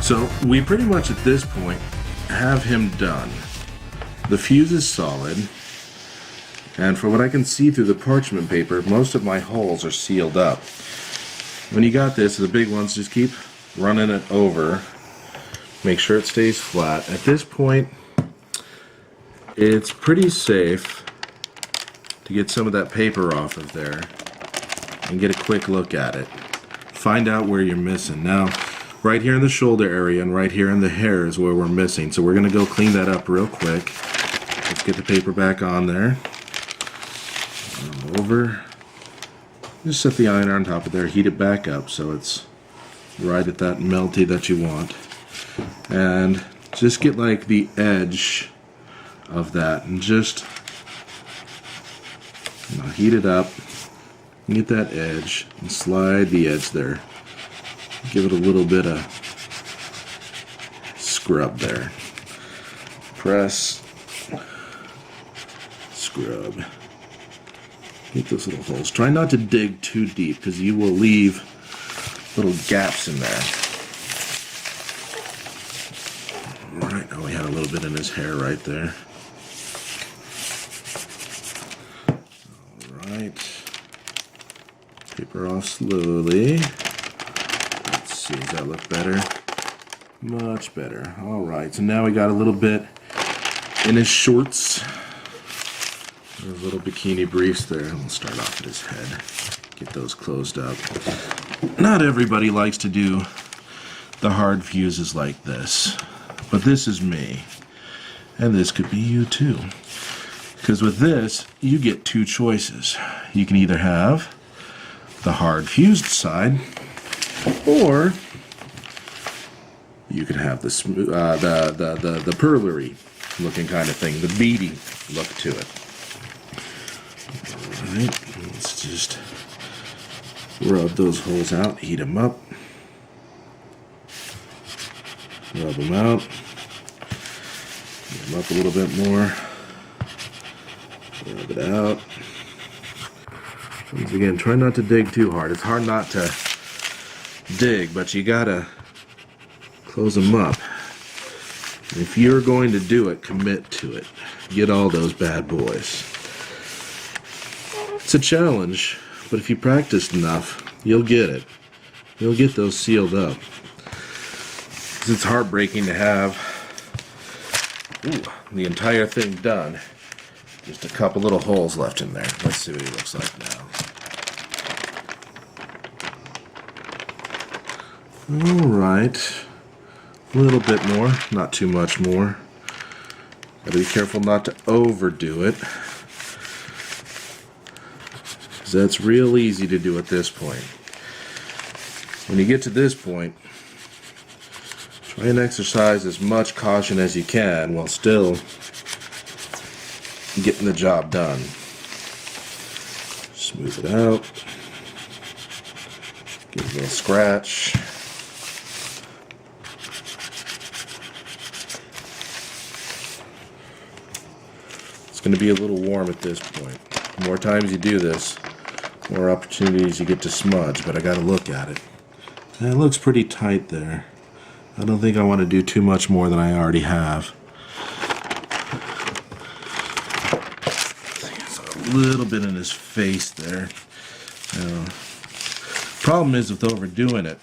So we pretty much at this point have him done. The fuse is solid, and for what I can see through the parchment paper, most of my holes are sealed up. When you got this, the big ones, just keep running it over. Make sure it stays flat. At this point, it's pretty safe to get some of that paper off of there and get a quick look at it. Find out where you're missing. Now, right here in the shoulder area and right here in the hair is where we're missing. So we're going to go clean that up real quick. Let's get the paper back on there. Over. Just set the iron on top of there, heat it back up so it's right at that melty that you want. And just get like the edge of that and just heat it up. Get that edge and slide the edge there. Give it a little bit of scrub there. Press, scrub. Get those little holes. Try not to dig too deep because you will leave little gaps in there. Alright, now we had a little bit in his hair right there. Alright. Paper off slowly. Let's see, does that look better? Much better. Alright, so now we got a little bit in his shorts. Those little bikini briefs there. We'll start off at his head. Get those closed up. Not everybody likes to do the hard fuses like this, but this is me. And this could be you too. Because with this, you get two choices. You can either have the hard fused side, or you can have the smooth, the perlery looking kind of thing, the beady look to it. All right, let's just rub those holes out, heat them up, rub them out, heat them up a little bit more, rub it out. Once again, try not to dig too hard. It's hard not to dig, but you gotta close them up. If you're going to do it, commit to it. Get all those bad boys. It's a challenge, but if you practice enough, you'll get it. You'll get those sealed up. It's heartbreaking to have the entire thing done. Just a couple little holes left in there. Let's see what he looks like now. Alright. A little bit more, not too much more. Gotta be careful not to overdo it. Because that's real easy to do at this point. When you get to this point, try and exercise as much caution as you can while still getting the job done. Smooth it out. Give it a little scratch. It's going to be a little warm at this point. The more times you do this, more opportunities you get to smudge, but I got to look at it. And it looks pretty tight there. I don't think I want to do too much more than I already have. A little bit in his face there. Problem is with overdoing it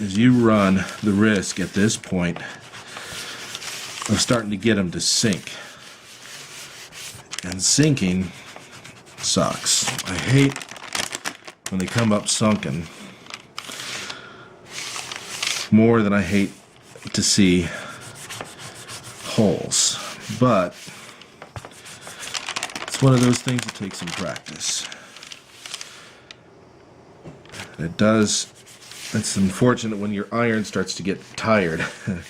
is you run the risk at this point of starting to get them to sink. And sinking sucks. I hate when they come up sunken more than I hate to see holes. But it's one of those things that takes some practice. And it does. It's unfortunate when your iron starts to get tired. I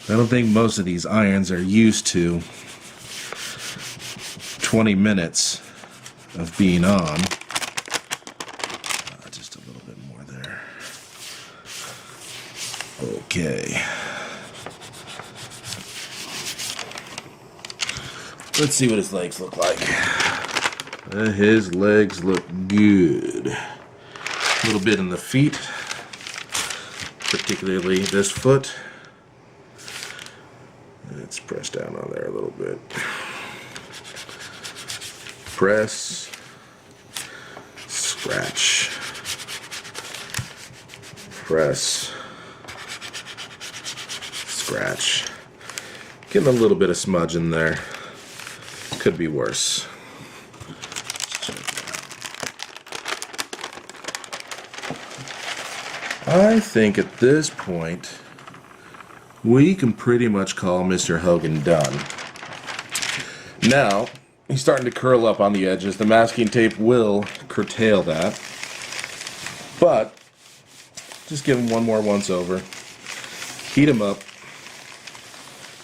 don't think most of these irons are used to 20 minutes of being on. Just a little bit more there. Okay. Let's see what his legs look like. His legs look good. A little bit in the feet. particularly this foot. Let's press down on there a little bit. Press, scratch, press, scratch. Getting a little bit of smudge in there. Could be worse. I think at this point we can pretty much call Mr. Hogan done. Now, he's starting to curl up on the edges. The masking tape will curtail that. But, just give him one more once over. Heat him up.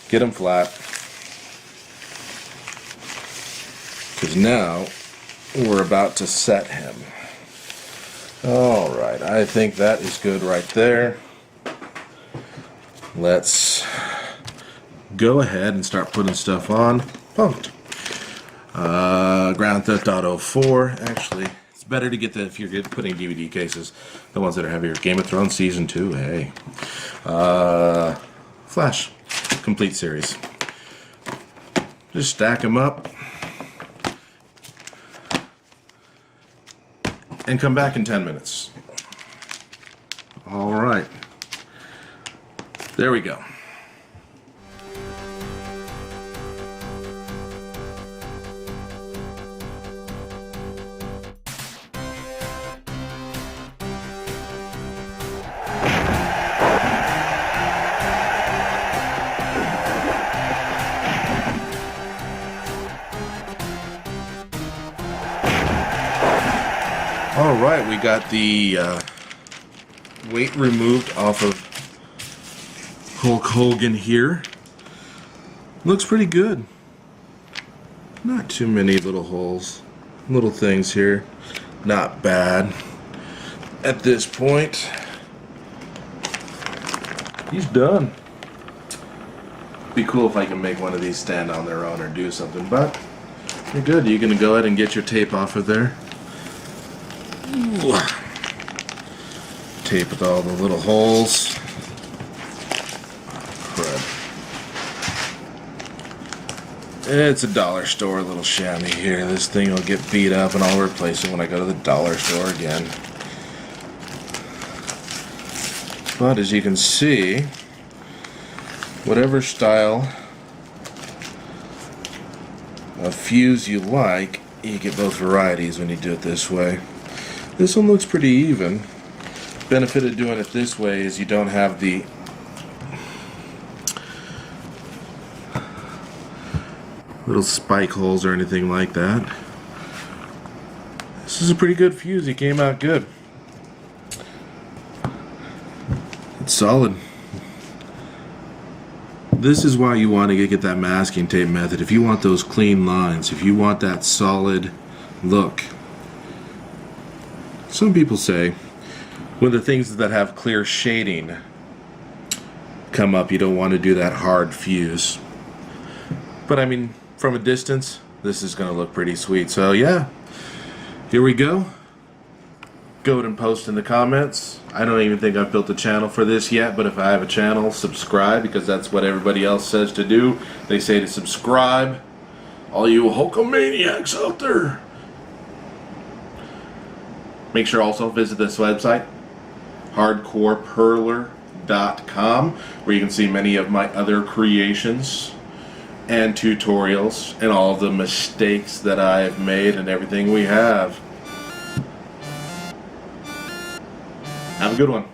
Get him flat. Because now, we're about to set him. Alright, I think that is good right there. Let's go ahead and start putting stuff on. Pumped. Grand Theft Auto 4. Actually, it's better to get the, if you're putting DVD cases, the ones that are heavier. Game of Thrones Season 2, hey. Flash. Complete series. Just stack them up. And come back in 10 minutes. Alright. There we go. Alright, we got the weight removed off of Hulk Hogan here. Looks pretty good. Not too many little holes. Little things here. Not bad. At this point, he's done. Be cool if I can make one of these stand on their own or do something, but you're good. You can go ahead and get your tape off of there. Tape with all the little holes. Crud. It's a dollar store little chamois here. This thing will get beat up and I'll replace it when I go to the dollar store again. But as you can see, whatever style of fuse you like, you get both varieties when you do it this way. This one looks pretty even. Benefit of doing it this way is you don't have the little spike holes or anything like that. This is a pretty good fuse. It came out good. It's solid. This is why you want to get that masking tape method. If you want those clean lines, if you want that solid look. Some people say when the things that have clear shading come up, you don't want to do that hard fuse. But I mean, from a distance, this is going to look pretty sweet. So yeah, here we go. Go ahead and post in the comments. I don't even think I've built a channel for this yet, but if I have a channel, subscribe, because that's what everybody else says to do. They say to subscribe. All you Hulkamaniacs out there. Make sure also visit this website, hardcoreperler.com, where you can see many of my other creations and tutorials and all of the mistakes that I have made and everything we have. Have a good one.